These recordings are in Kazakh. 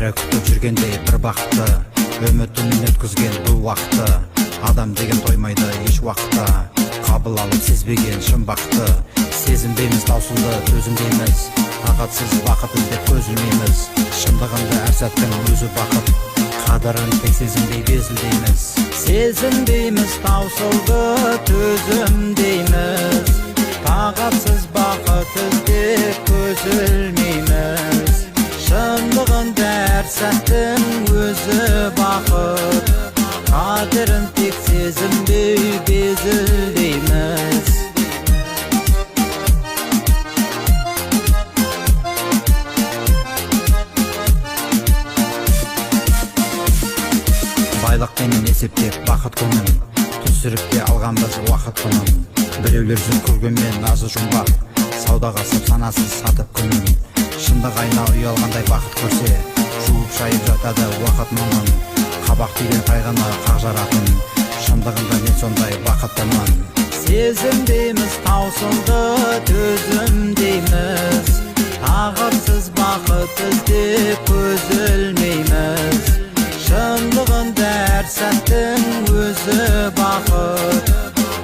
бәрі күтіп жүргендей бір бақытты, үмітін өткізген бұл уақытты. Адам деген тоймайды еш уақытта, қабыл алып сезбеген шын бақытты. Сезінбейміз таусылды төзімдейміз, тағатсыз бақыт іздеп көз ілмейміз. Шындығында әр сәттің өзі бақыт, қадірін тек сезінбей безілдейміз. Сезінбейміз таусылды төзімдейміз, тағатсыз бақыт іздеп көз ілмейміз. Шындығында әр сәттің өзі бақыт, қадірін тек сезінбей безілдейміз. Байлықпенен есептеп бақыт күнін, түсіріпке алғанбыз уақыт күнін. Біреулер жүз көргенмен назы жұмбақ, саудаға сып санасыз сатып күнін. Шындық айна ұялғандай бақыт көрсе, жуып шайып жатады уақыт мұңын. Қабақ тиген қайғыны қақ жаратын, шындығында мен сондай бақыттымын. Сезімдейміз таусылды төзімдейміз, тағатсыз бақыт іздеп көз ілмейміз. Шындығында әр сәттің өзі бақыт,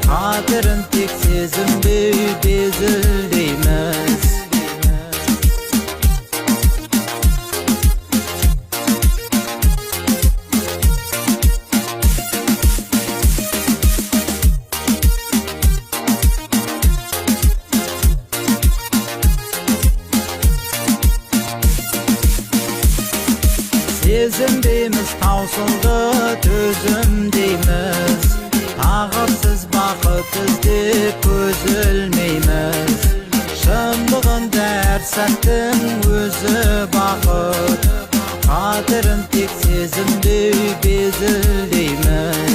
қадірін тек сезінбей безілдейміз. Сезінбейміз таусылды төзімдейміз, тағатсыз бақыт іздеп көз ілмейміз. Шындығында әр сәттің өзі бақыт, қадірін тек сезінбей безілдейміз.